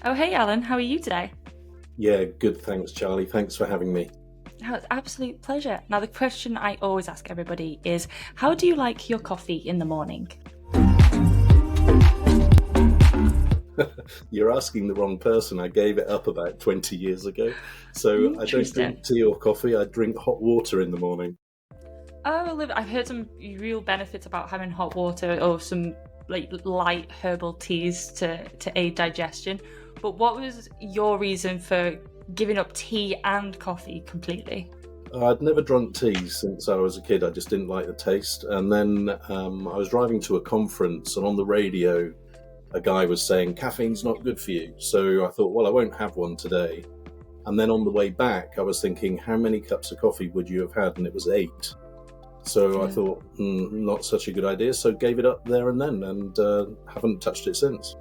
Oh, hey, Alan, how are you today? Yeah, good. Thanks, Charlie. Thanks for having me. Oh, it's absolute pleasure. Now, the question I always ask everybody is, how do you like your coffee in the morning? You're asking the wrong person. I gave it up about 20 years ago. So I don't Interesting. drink tea or coffee. I drink hot water in the morning. Oh, I've heard some real benefits about having hot water or some like light herbal teas to aid digestion. But what was your reason for giving up tea and coffee completely? I'd never drunk tea since I was a kid. I just didn't like the taste. And then I was driving to a conference, and on the radio, a guy was saying, caffeine's not good for you. So I thought, well, I won't have one today. And then on the way back, I was thinking, how many cups of coffee would you have had? And it was eight. So I Yeah. thought, not such a good idea. So gave it up there and then, and haven't touched it since.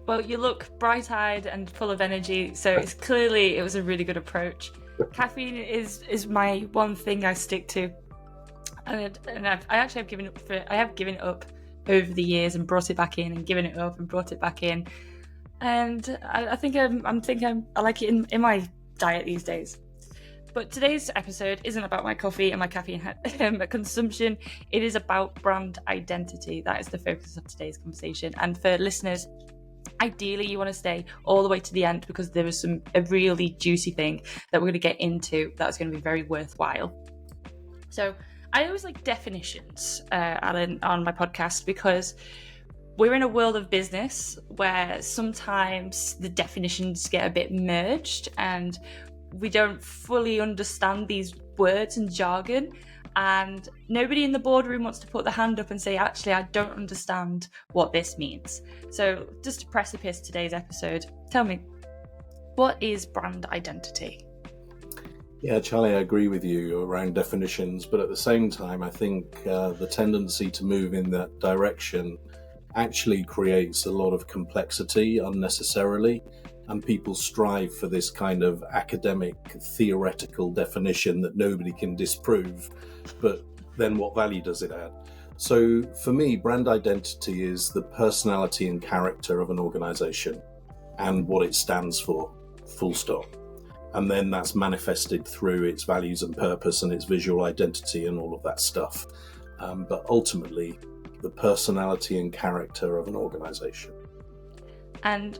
Well, you look bright-eyed and full of energy, so it's clearly it was a really good approach. Caffeine is my one thing I stick to, and I actually have given up for I have given it up over the years and brought it back in and given it up and brought it back in, and I think I like it in my diet these days. But today's episode isn't about my coffee and my caffeine consumption. It is about brand identity. That is the focus of today's conversation. And for listeners, ideally you want to stay all the way to the end because there is a really juicy thing that we're going to get into that's going to be very worthwhile. So I always like definitions, Alan, on my podcast because we're in a world of business where sometimes the definitions get a bit merged and we don't fully understand these words and jargon, and nobody in the boardroom wants to put their hand up and say, actually, I don't understand what this means. So just to precipice today's episode, tell me, what is brand identity? Yeah, Charlie, I agree with you around definitions, but at the same time, I think the tendency to move in that direction actually creates a lot of complexity unnecessarily, and people strive for this kind of academic, theoretical definition that nobody can disprove, but then what value does it add? So for me, brand identity is the personality and character of an organization and what it stands for, full stop. And then that's manifested through its values and purpose and its visual identity and all of that stuff. But ultimately, the personality and character of an organization. And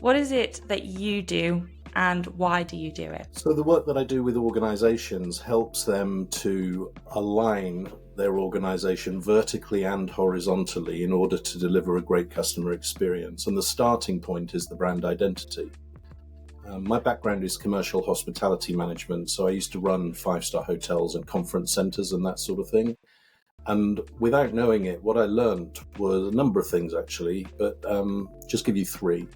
what is it that you do and why do you do it? So the work that I do with organizations helps them to align their organization vertically and horizontally in order to deliver a great customer experience. And the starting point is the brand identity. My background is commercial hospitality management, so I used to run five-star hotels and conference centers and that sort of thing. And without knowing it, what I learned was a number of things actually, but just give you three.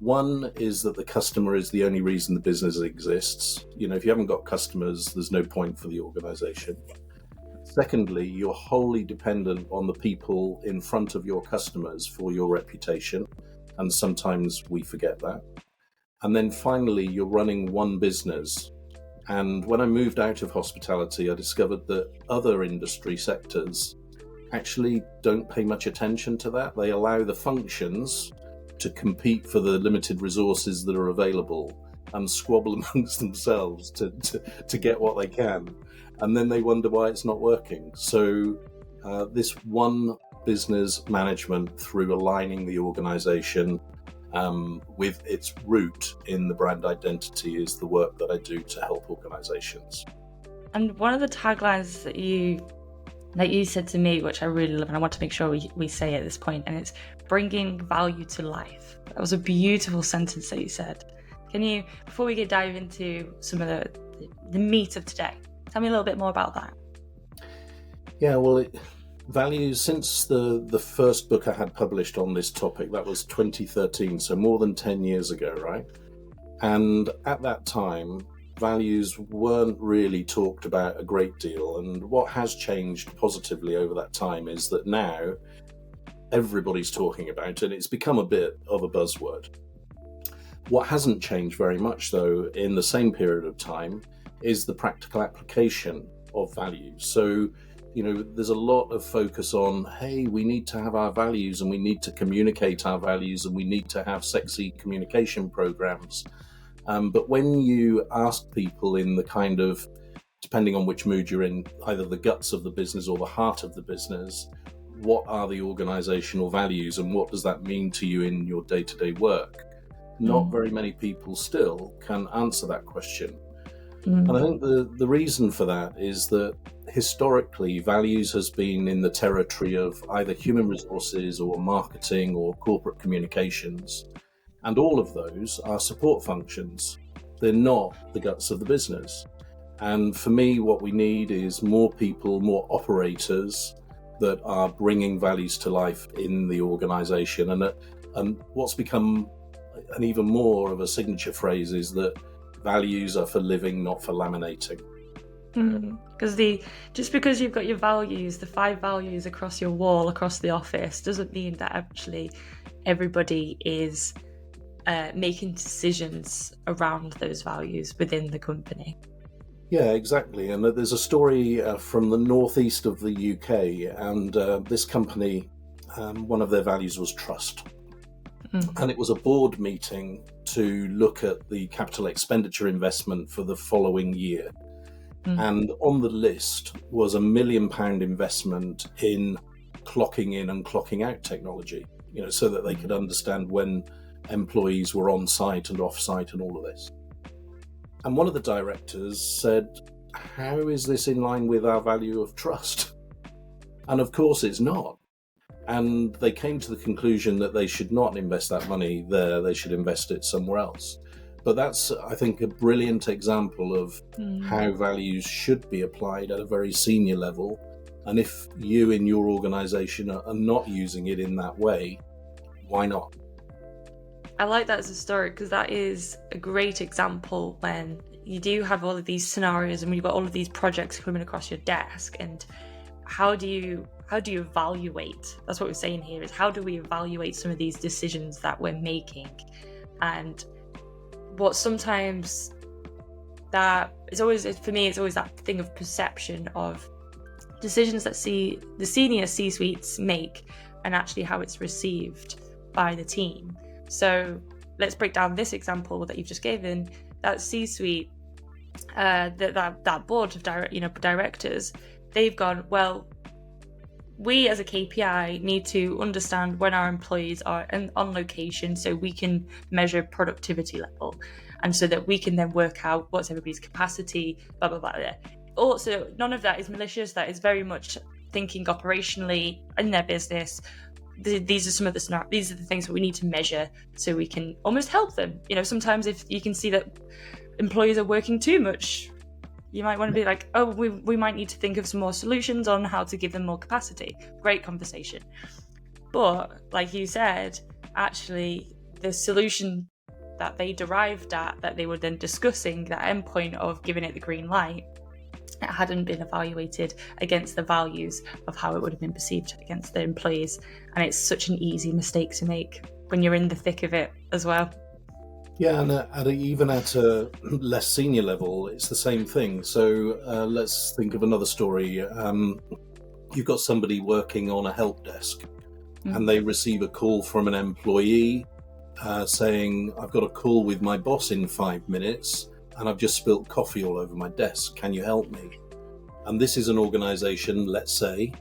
One is that the customer is the only reason the business exists. You know, if you haven't got customers, there's no point for the organization. Secondly, you're wholly dependent on the people in front of your customers for your reputation, and sometimes we forget that. And then finally, you're running one business. And when I moved out of hospitality, I discovered that other industry sectors actually don't pay much attention to that. They allow the functions to compete for the limited resources that are available and squabble amongst themselves to get what they can. And then they wonder why it's not working. So this one business management through aligning the organization with its root in the brand identity is the work that I do to help organizations. And one of the taglines that you said to me, which I really love, and I want to make sure we say at this point, and it's bringing value to life. That was a beautiful sentence that you said. Can you, before we dive into some of the meat of today, tell me a little bit more about that? Yeah, well, values, since the first book I had published on this topic, that was 2013, so more than 10 years ago, right? And at that time, values weren't really talked about a great deal. And what has changed positively over that time is that now everybody's talking about it, and it's become a bit of a buzzword. What hasn't changed very much, though, in the same period of time, is the practical application of values. So there's a lot of focus on, hey, we need to have our values and we need to communicate our values and we need to have sexy communication programs. But when you ask people in the kind of, depending on which mood you're in, either the guts of the business or the heart of the business, what are the organizational values and what does that mean to you in your day-to-day work? Not very many people still can answer that question. And I think the reason for that is that historically values has been in the territory of either human resources or marketing or corporate communications. And all of those are support functions. They're not the guts of the business. And for me, what we need is more people, more operators that are bringing values to life in the organization. And what's become an even more of a signature phrase is that values are for living, not for laminating. Because just because you've got your values, the 5 values across your wall, across the office, doesn't mean that actually everybody is making decisions around those values within the company. Yeah, exactly. And there's a story from the northeast of the UK, and this company, one of their values was trust. And it was a board meeting to look at the capital expenditure investment for the following year. And on the list was £1 million investment in clocking in and clocking out technology, so that they could understand when employees were on site and off site and all of this. And one of the directors said, how is this in line with our value of trust? And of course it's not. And they came to the conclusion that they should not invest that money there, they should invest it somewhere else. But that's, I think, a brilliant example of how values should be applied at a very senior level. And if you in your organization are not using it in that way, why not? I like that as a story because that is a great example when you do have all of these scenarios and when you've got all of these projects coming across your desk, and how do you evaluate? That's what we're saying here, is how do we evaluate some of these decisions that we're making? And what sometimes that is always, for me, it's always that thing of perception of decisions that the senior C-suites make and actually how it's received by the team. So let's break down this example that you've just given. That C-suite, that board of directors, they've gone, well, we as a KPI need to understand when our employees are on location so we can measure productivity level, and so that we can then work out what's everybody's capacity, blah, blah, blah. Also, none of that is malicious. That is very much thinking operationally in their business. These are some of the these are the things that we need to measure so we can almost help them. Sometimes if you can see that employees are working too much, you might want to be like, oh, we might need to think of some more solutions on how to give them more capacity. Great conversation. But like you said, actually the solution that they derived at, that they were then discussing, that endpoint of giving it the green light, it hadn't been evaluated against the values of how it would have been perceived against the employees. And it's such an easy mistake to make when you're in the thick of it as well. Yeah, and even at a less senior level, it's the same thing. So let's think of another story. You've got somebody working on a help desk, and they receive a call from an employee saying, I've got a call with my boss in 5 minutes, and I've just spilt coffee all over my desk. Can you help me? And this is an organization, let's say,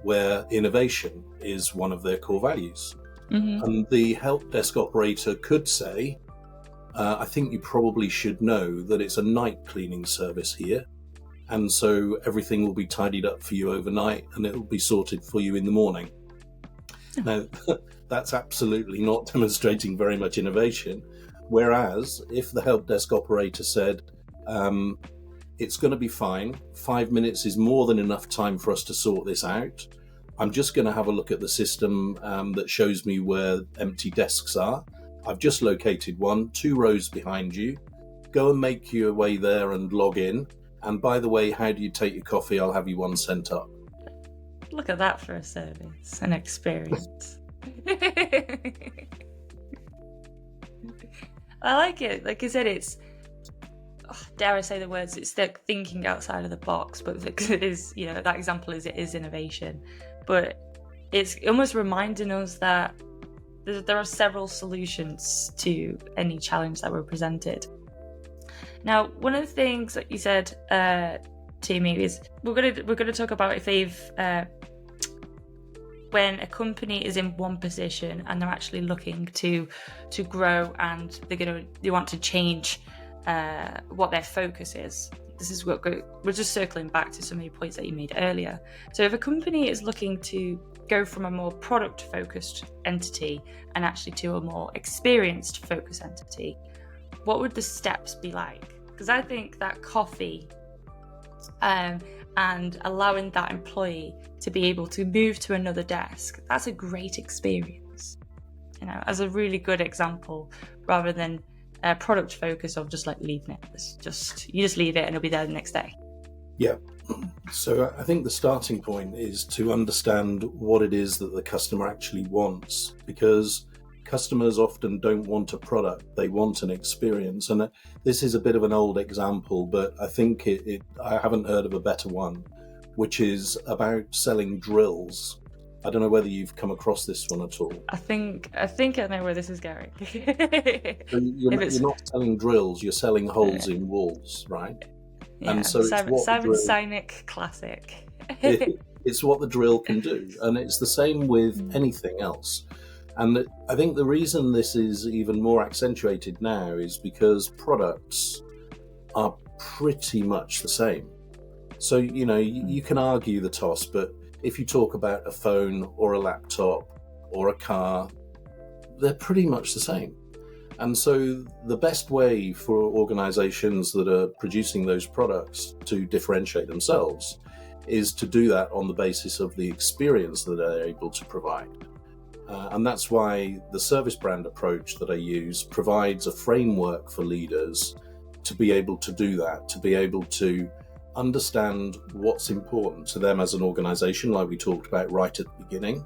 where innovation is one of their core values. And the help desk operator could say, I think you probably should know that it's a night cleaning service here. And so everything will be tidied up for you overnight and it will be sorted for you in the morning. Now, that's absolutely not demonstrating very much innovation. Whereas if the help desk operator said, it's going to be fine, 5 minutes is more than enough time for us to sort this out. I'm just going to have a look at the system that shows me where empty desks are. I've just located one, 2 rows behind you. Go and make your way there and log in. And by the way, how do you take your coffee? I'll have you one sent up. Look at that for a service, an experience. I like it. Like I said, dare I say the words, it's like thinking outside of the box, but because it is, that example is it is innovation. But it's almost reminding us that there are several solutions to any challenge that we're presented. Now, one of the things that you said to me is we're gonna talk about if they've when a company is in one position and they're actually looking to grow and they want to change what their focus is. This is what we're just circling back to some of your points that you made earlier. So if a company is looking to go from a more product-focused entity and actually to a more experience-focused entity, what would the steps be like? Because I think that coffee and allowing that employee to be able to move to another desk, that's a great experience, as a really good example, rather than a product focus of just like leaving it. You just leave it and it'll be there the next day. Yeah. So I think the starting point is to understand what it is that the customer actually wants, because customers often don't want a product, they want an experience. And this is a bit of an old example, but I think I haven't heard of a better one, which is about selling drills. I don't know whether you've come across this one at all. I think I know where this is going. So you're not selling drills, you're selling holes in walls, right? Yeah, and so Simon Sinek classic. It's what the drill can do, and it's the same with anything else. And I think the reason this is even more accentuated now is because products are pretty much the same. So, you can argue the toss, but if you talk about a phone or a laptop or a car, they're pretty much the same. And so the best way for organizations that are producing those products to differentiate themselves is to do that on the basis of the experience that they're able to provide. And that's why the service brand approach that I use provides a framework for leaders to be able to do that, to be able to understand what's important to them as an organization, like we talked about right at the beginning.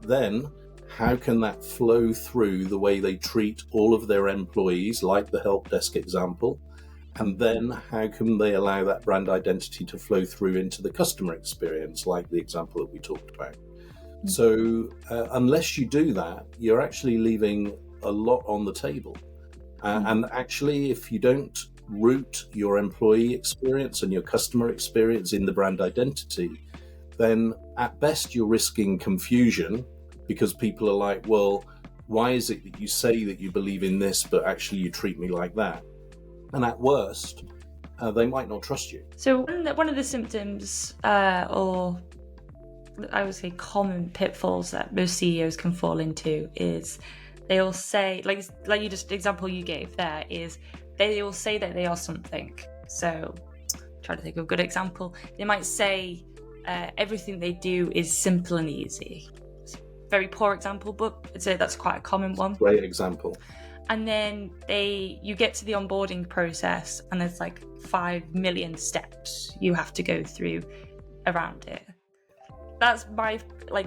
Then, how can that flow through the way they treat all of their employees, like the help desk example? And then how can they allow that brand identity to flow through into the customer experience, like the example that we talked about? So unless you do that, you're actually leaving a lot on the table. And actually, if you don't root your employee experience and your customer experience in the brand identity, then at best you're risking confusion, because people are like, well, why is it that you say that you believe in this, but actually you treat me like that? And at worst, they might not trust you. So one of the symptoms, or I would say common pitfalls that most CEOs can fall into, is they will say, like you just example you gave there, is they will say that they are something. So try to think of a good example. They might say everything they do is simple and easy. It's a very poor example, but I'd say that's quite a common one. Great example. And then you get to the onboarding process and there's like 5 million steps you have to go through around it. That's my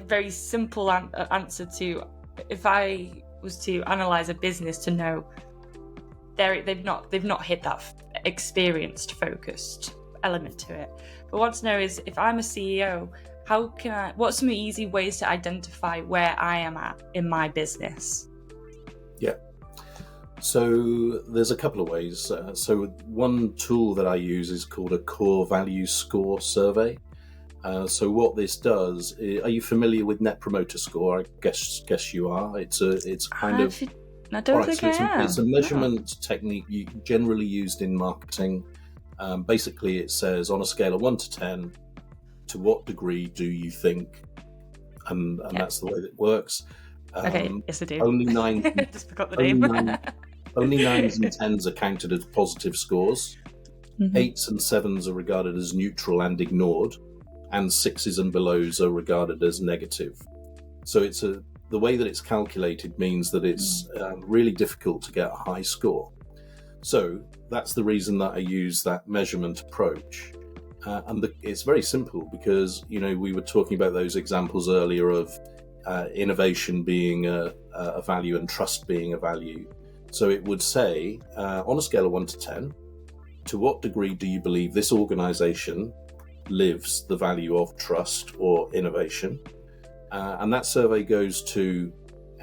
very simple answer to, if I was to analyze a business, to know they've not hit that experienced focused element to it. But what I want to know is, if I'm a CEO, what's some easy ways to identify where I am at in my business? Yeah. So there's a couple of ways. So one tool that I use is called a core value score survey. So what this does, are you familiar with Net Promoter Score? I guess you are. It's kind of. I don't think I am. It's a measurement technique generally used in marketing. Basically, it says on a scale of 1 to 10, to what degree do you think? And that's the way that it works. Okay, yes I do. Only 9. Just forgot the name. Only 9s and 10s are counted as positive scores. 8s and 7s are regarded as neutral and ignored, and 6s and belows are regarded as negative. So the way that it's calculated means that it's really difficult to get a high score. So that's the reason that I use that measurement approach. And it's very simple, because we were talking about those examples earlier of innovation being a value and trust being a value. So it would say, on a scale of 1 to 10, to what degree do you believe this organization lives the value of trust or innovation? And that survey goes to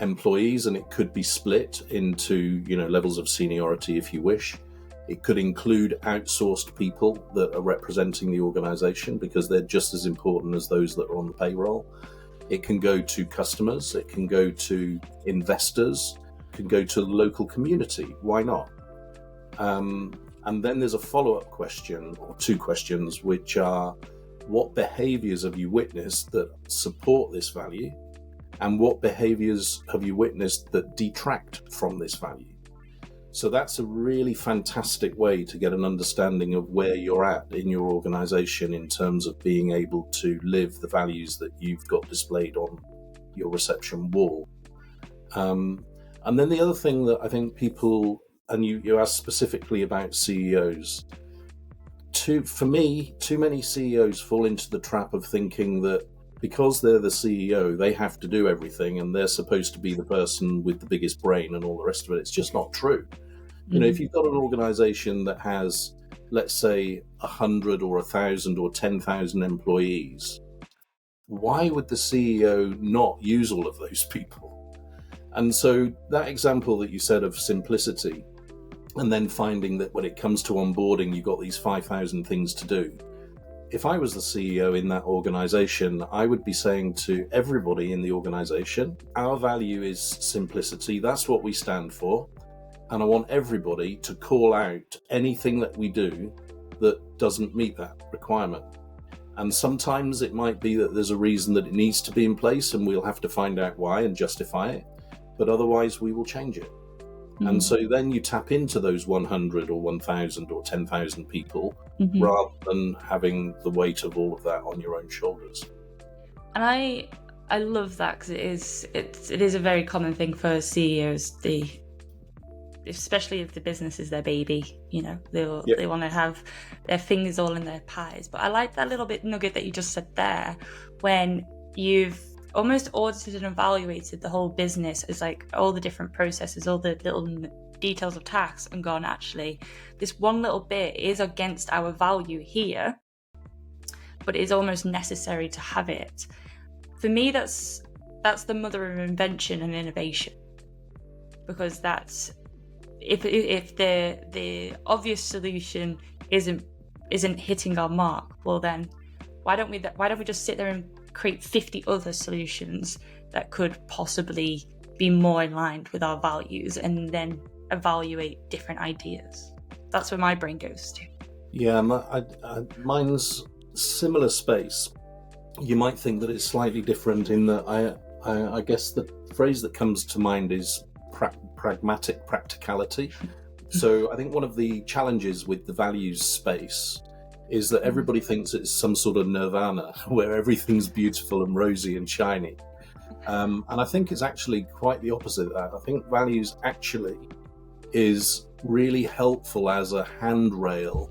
employees, and it could be split into, levels of seniority if you wish. It could include outsourced people that are representing the organization, because they're just as important as those that are on the payroll. It can go to customers, it can go to investors, it can go to the local community. Why not? And then there's a follow-up question, or two questions, which are, what behaviors have you witnessed that support this value? And what behaviors have you witnessed that detract from this value? So that's a really fantastic way to get an understanding of where you're at in your organization in terms of being able to live the values that you've got displayed on your reception wall. And then the other thing that I think people, and you asked specifically about CEOs, for me, too many CEOs fall into the trap of thinking that because they're the CEO, they have to do everything and they're supposed to be the person with the biggest brain and all the rest of it. It's just not true. Mm-hmm. If you've got an organization that has, let's say, 100 or 1,000 or 10,000 employees, why would the CEO not use all of those people? And so that example that you said of simplicity, and then finding that when it comes to onboarding, you've got these 5,000 things to do. If I was the CEO in that organization, I would be saying to everybody in the organization, our value is simplicity. That's what we stand for. And I want everybody to call out anything that we do that doesn't meet that requirement. And sometimes it might be that there's a reason that it needs to be in place and we'll have to find out why and justify it. But otherwise we will change it. Mm-hmm. And so then you tap into those 100 or 1,000 or 10,000 people, mm-hmm. rather than having the weight of all of that on your own shoulders. And I love that, because it is a very common thing for CEOs. Especially if the business is their baby, they want to have their fingers all in their pies. But I like that little bit nugget that you just said there, when you've almost audited and evaluated the whole business as like all the different processes, all the little details of tasks, and gone, actually, this one little bit is against our value here, but it is almost necessary to have it. For me, that's the mother of invention and innovation, because that's if the obvious solution isn't hitting our mark, well then why don't we just sit there and create 50 other solutions that could possibly be more in line with our values, and then evaluate different ideas? That's where my brain goes to. Yeah, mine's similar space. You might think that it's slightly different in that I guess the phrase that comes to mind is pragmatic practicality. So I think one of the challenges with the values space is that everybody thinks it's some sort of nirvana where everything's beautiful and rosy and shiny. And I think it's actually quite the opposite of that. I think values actually is really helpful as a handrail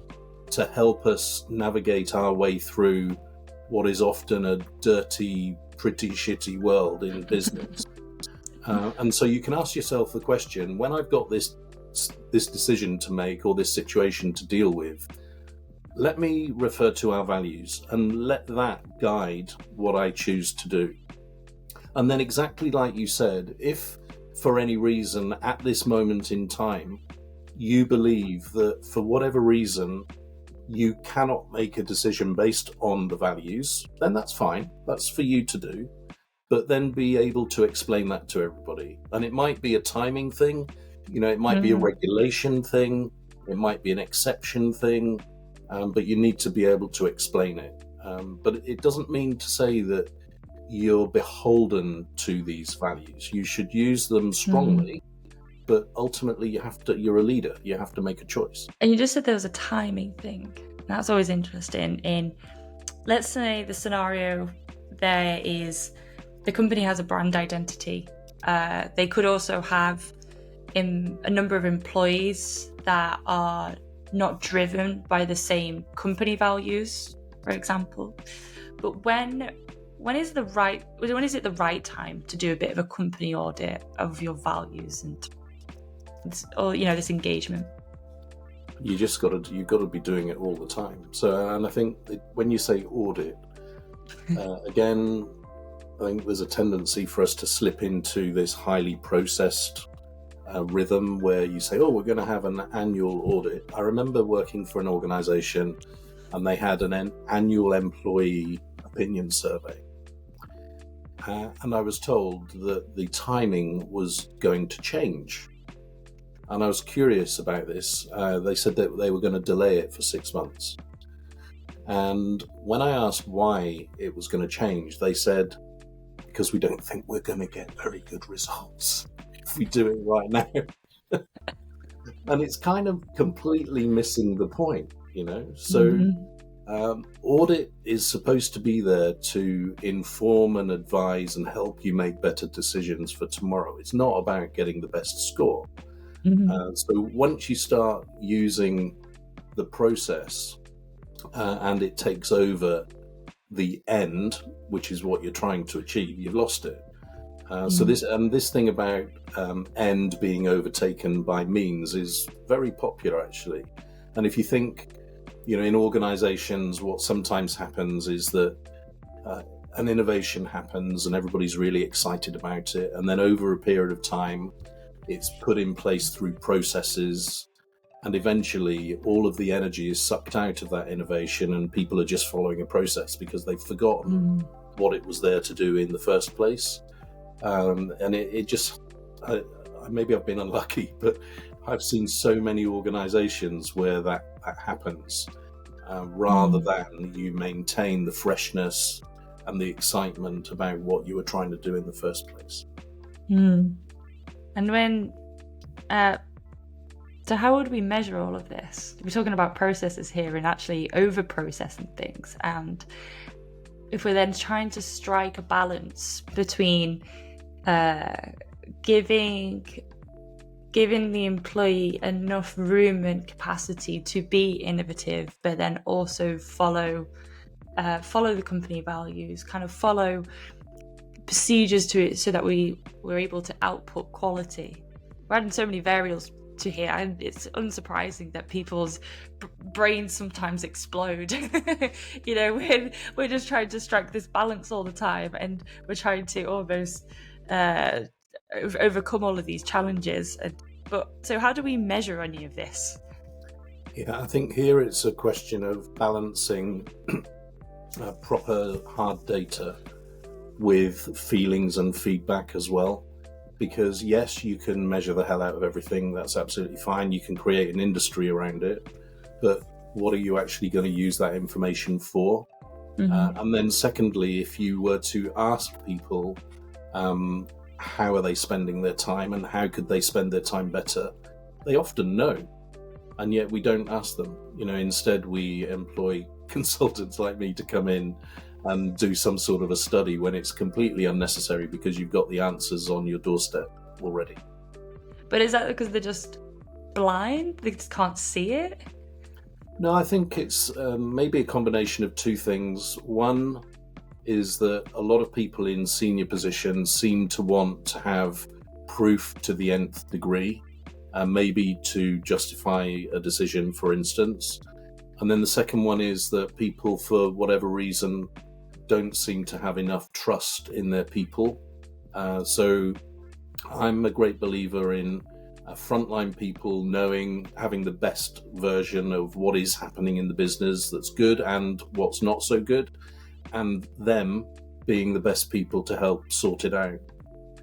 to help us navigate our way through what is often a dirty, pretty shitty world in business. And so you can ask yourself the question, when I've got this decision to make or this situation to deal with, let me refer to our values and let that guide what I choose to do. And then exactly like you said, if for any reason at this moment in time, you believe that for whatever reason, you cannot make a decision based on the values, then that's fine. That's for you to do. But then be able to explain that to everybody. And it might be a timing thing, it might be a regulation thing, it might be an exception thing, but you need to be able to explain it. But it doesn't mean to say that you're beholden to these values. You should use them strongly, but ultimately you're a leader. You have to make a choice. And you just said there was a timing thing. That's always interesting. Let's say the scenario there is the company has a brand identity. They could also have a number of employees that are not driven by the same company values, for example. But when is it the right time to do a bit of a company audit of your values and this engagement? you've got to be doing it all the time. So, and I think when you say audit, again, I think there's a tendency for us to slip into this highly processed rhythm where you say, oh, we're going to have an annual audit. I remember working for an organization and they had an annual employee opinion survey. And I was told that the timing was going to change. And I was curious about this. They said that they were going to delay it for 6 months. And when I asked why it was going to change, they said, because we don't think we're going to get very good results if we do it right now. And it's kind of completely missing the point, you know? So audit is supposed to be there to inform and advise and help you make better decisions for tomorrow. It's not about getting the best score. So once you start using the process and it takes over the end, which is what you're trying to achieve, you've lost it. So this thing about end being overtaken by means is very popular, actually. And if you think, you know, in organizations, what sometimes happens is that an innovation happens and everybody's really excited about it, and then over a period of time it's put in place through processes, and eventually all of the energy is sucked out of that innovation and people are just following a process because they've forgotten what it was there to do in the first place. And it just, maybe I've been unlucky, but I've seen so many organizations where that happens, rather than you maintain the freshness and the excitement about what you were trying to do in the first place. And when, so how would we measure all of this? We're talking about processes here and actually over-processing things. And if we're then trying to strike a balance between giving the employee enough room and capacity to be innovative, but then also follow the company values, kind of follow procedures to it so that we're able to output quality. We're adding so many variables to here, and it's unsurprising that people's brains sometimes explode. You know, we're just trying to strike this balance all the time, and we're trying to almost overcome all of these challenges. But so how do we measure any of this? Yeah, I think here it's a question of balancing proper hard data with feelings and feedback as well. Because yes, you can measure the hell out of everything, that's absolutely fine. You can create an industry around it, but what are you actually going to use that information for? And then secondly, if you were to ask people, how are they spending their time and how could they spend their time better, they often know, and yet we don't ask them. You know, instead we employ consultants like me to come in and do some sort of a study when it's completely unnecessary because you've got the answers on your doorstep already. But is that because they're just blind? They just can't see it? No, I think it's maybe a combination of two things. One is that a lot of people in senior positions seem to want to have proof to the nth degree, maybe to justify a decision, for instance. And then the second one is that people, for whatever reason, don't seem to have enough trust in their people. So I'm a great believer in frontline people having the best version of what is happening in the business that's good and what's not so good, and them being the best people to help sort it out.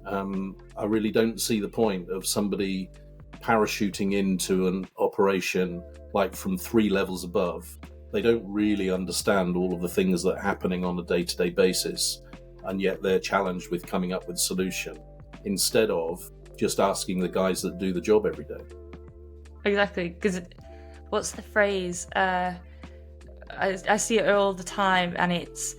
I really don't see the point of somebody parachuting into an operation like from 3 levels above. They don't really understand all of the things that are happening on a day-to-day basis, and yet they're challenged with coming up with a solution instead of just asking the guys that do the job every day. Exactly, because what's the phrase? I see it all the time, and it's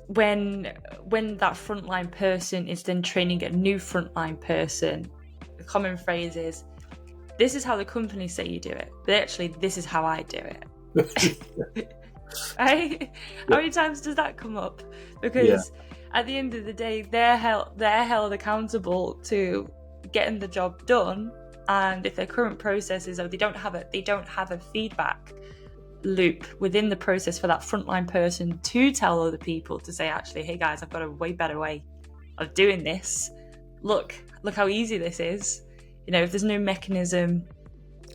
when that frontline person is then training a new frontline person, the common phrase is, this is how the company say you do it, but actually this is how I do it. Right? Yeah. How many times does that come up? Because at the end of the day, they're held accountable to getting the job done, And if their current processes are they don't have a feedback loop within the process for that frontline person to tell other people to say, actually, hey guys, I've got a way better way of doing this. Look how easy this is. If there's no mechanism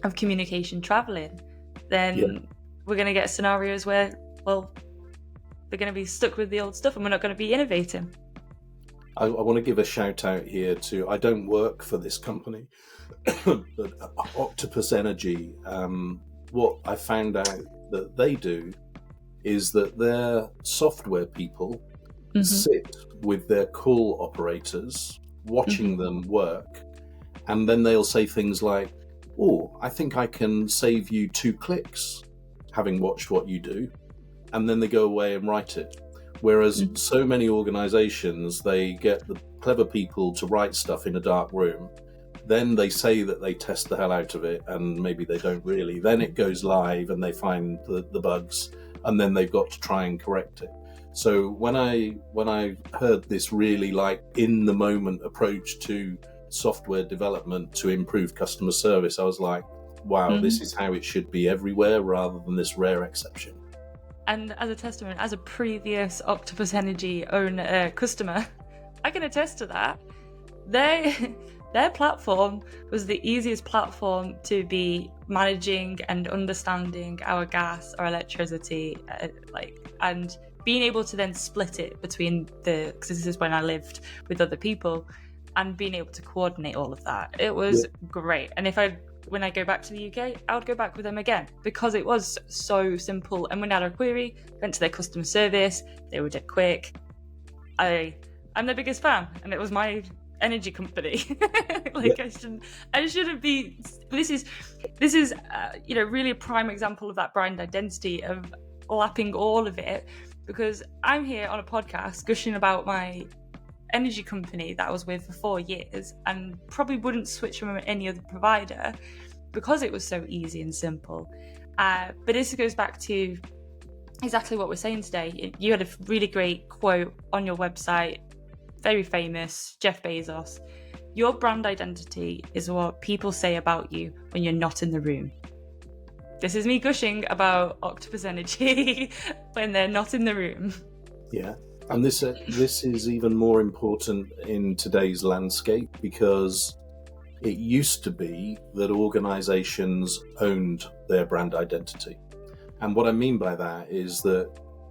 of communication traveling, then we're going to get scenarios where, well, they're going to be stuck with the old stuff and we're not going to be innovating. I want to give a shout out here to, I don't work for this company, but Octopus Energy. What I found out that they do is that their software people sit with their call operators, watching them work, and then they'll say things like, oh, I think I can save you 2 clicks having watched what you do, and then they go away and write it. Whereas so many organizations, they get the clever people to write stuff in a dark room, then they say that they test the hell out of it, and maybe they don't really. Then it goes live and they find the bugs, and then they've got to try and correct it. So when I heard this really like in the moment approach to software development to improve customer service, I was like, wow, this is how it should be everywhere rather than this rare exception. And as a testament, as a previous Octopus Energy customer, I can attest to that. Their platform was the easiest platform to be managing and understanding our gas, our electricity, and being able to then split it between because this is when I lived with other people, and being able to coordinate all of that. It was great. And when I go back to the UK, I would go back with them again because it was so simple. And when I had a query, went to their customer service, they were dead quick. I'm their biggest fan, and it was my energy company. I shouldn't be. This is really a prime example of that brand identity of lapping all of it, because I'm here on a podcast gushing about my energy company that I was with for 4 years and probably wouldn't switch from any other provider because it was so easy and simple. But this goes back to exactly what we're saying today. You had a really great quote on your website, very famous, Jeff Bezos. Your brand identity is what people say about you when you're not in the room. This is me gushing about Octopus Energy when they're not in the room. Yeah. And this is even more important in today's landscape, because it used to be that organizations owned their brand identity. And what I mean by that is that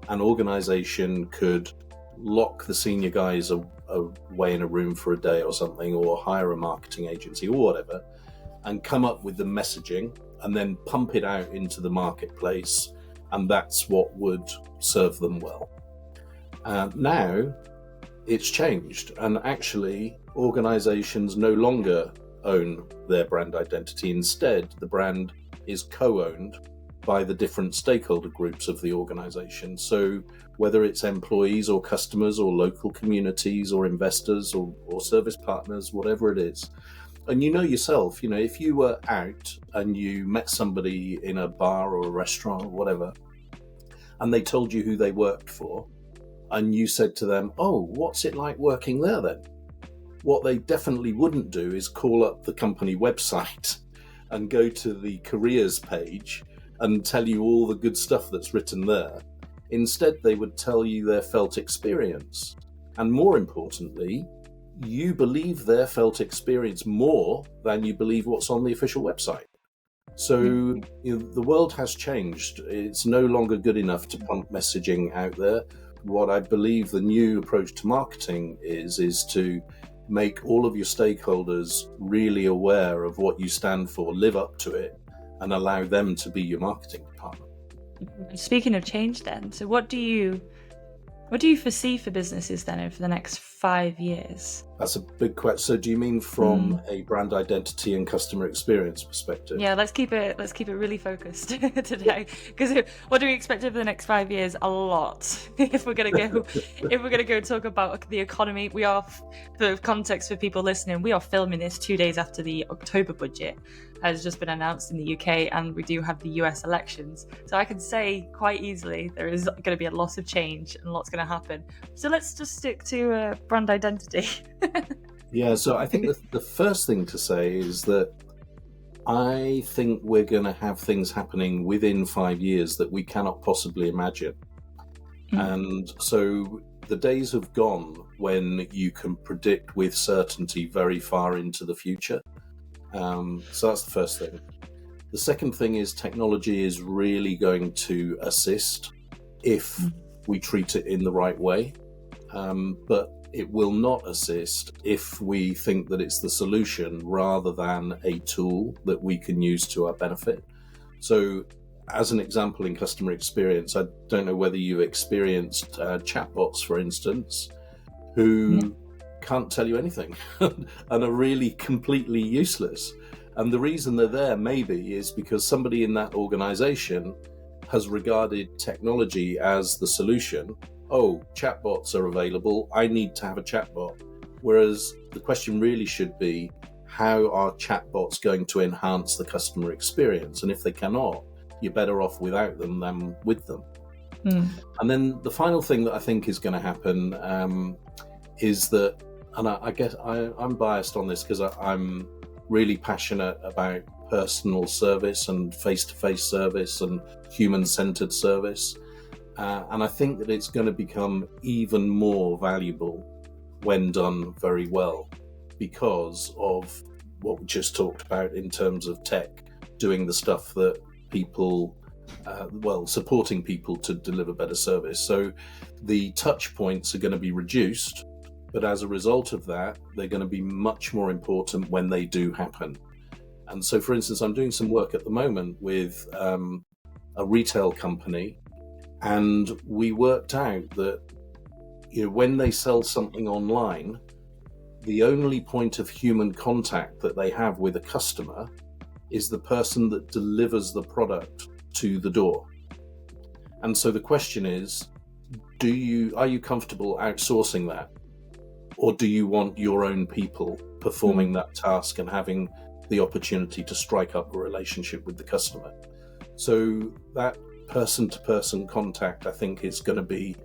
an organization could lock the senior guys away in a room for a day or something, or hire a marketing agency or whatever, and come up with the messaging and then pump it out into the marketplace. And that's what would serve them well. Now it's changed, and actually organizations no longer own their brand identity. Instead, the brand is co-owned by the different stakeholder groups of the organization. So whether it's employees or customers or local communities or investors or service partners, whatever it is. And yourself, if you were out and you met somebody in a bar or a restaurant or whatever, and they told you who they worked for, and you said to them, oh, what's it like working there then? What they definitely wouldn't do is call up the company website and go to the careers page and tell you all the good stuff that's written there. Instead, they would tell you their felt experience. And more importantly, you believe their felt experience more than you believe what's on the official website. So the world has changed. It's no longer good enough to pump messaging out there. What I believe the new approach to marketing is to make all of your stakeholders really aware of what you stand for, live up to it, and allow them to be your marketing department. Speaking of change then, so what do you foresee for businesses then over the next 5 years? That's a big question. So do you mean from a brand identity and customer experience perspective? Yeah, let's keep it really focused today, because what do we expect over the next 5 years? A lot. If we're gonna go talk about the economy, we are, for context for people listening, we are filming this 2 days after the October budget has just been announced in the UK, and we do have the US elections. So I can say quite easily there is going to be a lot of change and lots going to happen. So let's just stick to brand identity. Yeah, so I think the first thing to say is that I think we're going to have things happening within 5 years that we cannot possibly imagine. And so the days have gone when you can predict with certainty very far into the future. So that's the first thing. The second thing is technology is really going to assist if we treat it in the right way. But it will not assist if we think that it's the solution rather than a tool that we can use to our benefit. So as an example in customer experience, I don't know whether you've experienced chatbots, for instance, who can't tell you anything and are really completely useless. And the reason they're there maybe is because somebody in that organization has regarded technology as the solution. Oh, chatbots are available, I need to have a chatbot. Whereas the question really should be, how are chatbots going to enhance the customer experience? And if they cannot, you're better off without them than with them. And then the final thing that I think is going to happen is that, and I guess I'm biased on this because I'm really passionate about personal service and face-to-face service and human-centered service. And I think that it's going to become even more valuable when done very well because of what we just talked about in terms of tech doing the stuff that people, supporting people to deliver better service. So the touch points are going to be reduced, but as a result of that, they're going to be much more important when they do happen. And so, for instance, I'm doing some work at the moment with a retail company, and we worked out that when they sell something online, the only point of human contact that they have with a customer is the person that delivers the product to the door. And so the question is, are you comfortable outsourcing that? Or do you want your own people performing that task and having the opportunity to strike up a relationship with the customer? So that person-to-person contact, I think, is going to be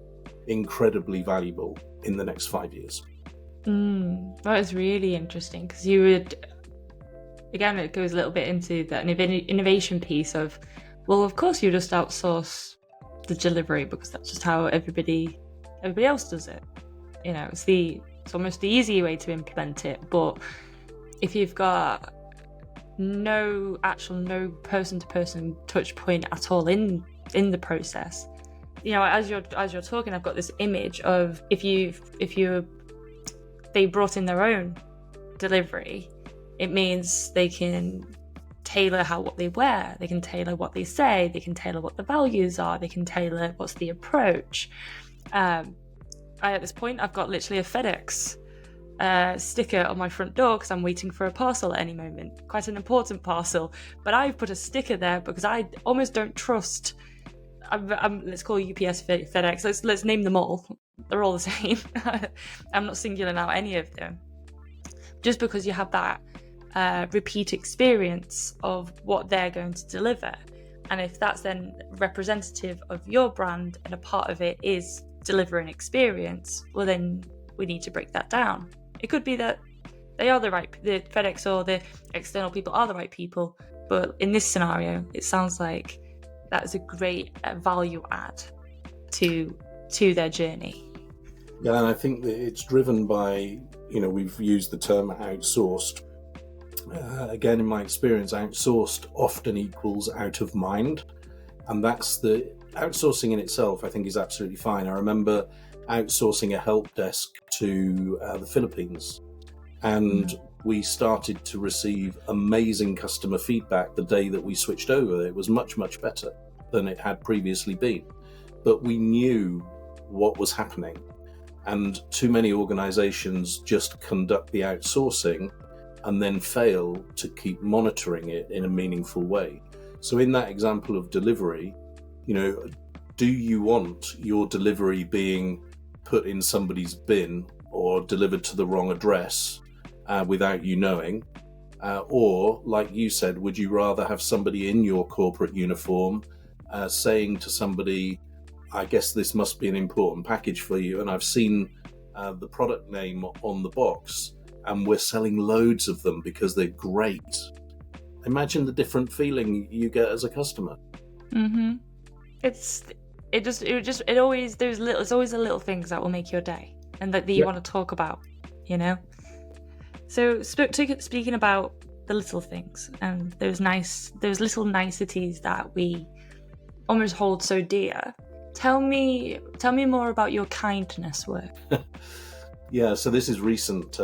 incredibly valuable in the next 5 years. That is really interesting because you would, again, it goes a little bit into that innovation piece of, well, of course you just outsource the delivery because that's just how everybody else does it. It's almost the easy way to implement it. But if you've got no person-to-person touch point at all in the process, as you're talking, I've got this image of if they brought in their own delivery, it means they can tailor what they wear, they can tailor what they say, they can tailor what the values are, they can tailor what's the approach. At this point, I've got literally a FedEx sticker on my front door because I'm waiting for a parcel at any moment, quite an important parcel, but I've put a sticker there because I almost don't trust. Let's call UPS, FedEx, let's name them all, they're all the same. I'm not singling out any of them, just because you have that repeat experience of what they're going to deliver. And if that's then representative of your brand and a part of it is delivering experience, well, then we need to break that down. It could be that the FedEx or the external people are the right people, but in this scenario, it sounds like that is a great value add to their journey. Yeah, and I think that it's driven by, we've used the term outsourced. Again, in my experience, outsourced often equals out of mind. And that's the outsourcing in itself, I think, is absolutely fine. I remember outsourcing a help desk to the Philippines, and we started to receive amazing customer feedback the day that we switched over. It was much, much better than it had previously been. But we knew what was happening. And too many organizations just conduct the outsourcing and then fail to keep monitoring it in a meaningful way. So in that example of delivery, do you want your delivery being put in somebody's bin or delivered to the wrong address without you knowing? Or, like you said, would you rather have somebody in your corporate uniform saying to somebody, I guess this must be an important package for you, and I've seen the product name on the box, and we're selling loads of them because they're great. imagine the different feeling you get as a customer. Mm-hmm. There's always the little things that will make your day and that you want to talk about, you know? So speaking about the little things and those little niceties that we almost hold so dear, tell me more about your kindness work. Yeah, so this is recent.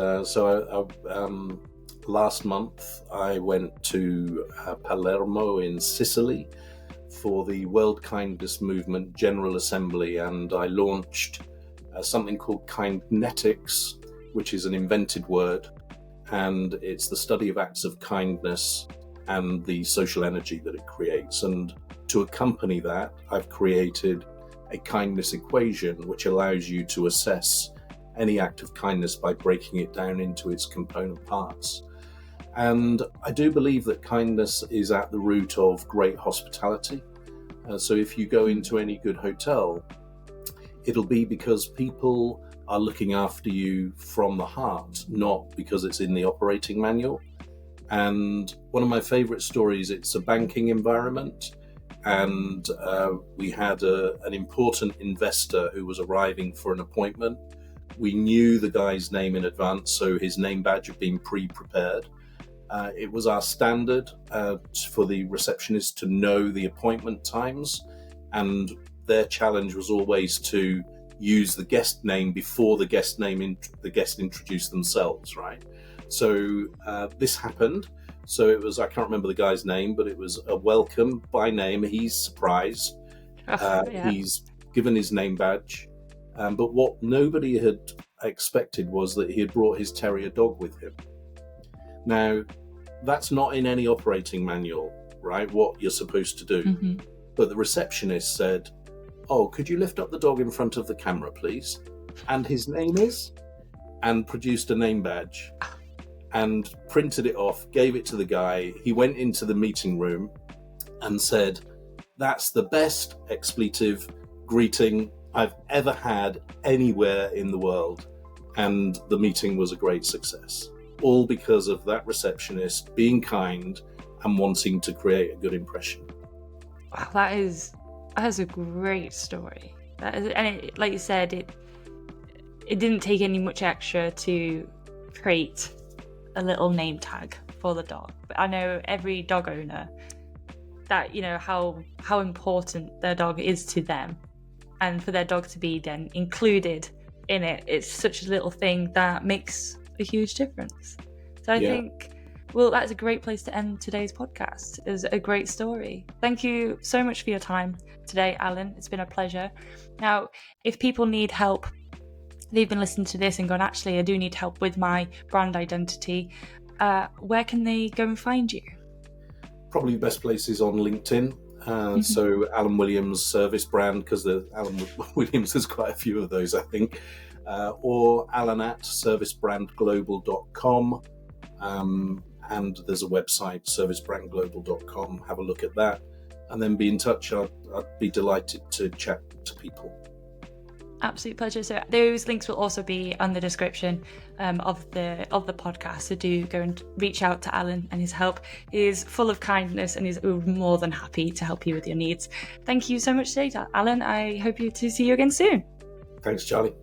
Last month I went to Palermo in Sicily for the World Kindness Movement General Assembly, and I launched something called Kindnetics, which is an invented word, and it's the study of acts of kindness and the social energy that it creates. And to accompany that, I've created a kindness equation which allows you to assess any act of kindness by breaking it down into its component parts. And I do believe that kindness is at the root of great hospitality. So if you go into any good hotel, it'll be because people are looking after you from the heart, not because it's in the operating manual. And one of my favorite stories, it's a banking environment. And we had an important investor who was arriving for an appointment. We knew the guy's name in advance, so his name badge had been pre-prepared. It was our standard for the receptionist to know the appointment times, and their challenge was always to use the guest name before the guest introduced themselves, right? So this happened. So it was, I can't remember the guy's name, but it was a welcome by name. He's surprised. He's given his name badge. But what nobody had expected was that he had brought his terrier dog with him. Now, that's not in any operating manual, right? What you're supposed to do. Mm-hmm. But the receptionist said, "Oh, could you lift up the dog in front of the camera, please? And his name is?" And produced a name badge and printed it off, gave it to the guy. He went into the meeting room and said, "That's the best expletive greeting I've ever had anywhere in the world." And the meeting was a great success. All because of that receptionist being kind and wanting to create a good impression. Wow, that is a great story. Like you said, it didn't take any much extra to create a little name tag for the dog. But I know every dog owner that, you know, how important their dog is to them, and for their dog to be then included in it, it's such a little thing that makes a huge difference. So I think, well, that's a great place to end today's podcast. It's a great story. Thank you so much for your time today, Alan. It's been a pleasure. Now, if people need help, they've been listening to this and gone, actually, I do need help with my brand identity, where can they go and find you? Probably the best place is on LinkedIn. So Alan Williams Service Brand, because the Alan Williams, there's quite a few of those, I think. Or Alan at servicebrandglobal.com. And there's a website, servicebrandglobal.com. Have a look at that and then be in touch. I'd be delighted to chat to people. Absolute pleasure. So those links will also be on the description of the podcast. So do go and reach out to Alan and his help. He is full of kindness and is more than happy to help you with your needs. Thank you so much today, Alan. I hope to see you again soon. Thanks, Charlie.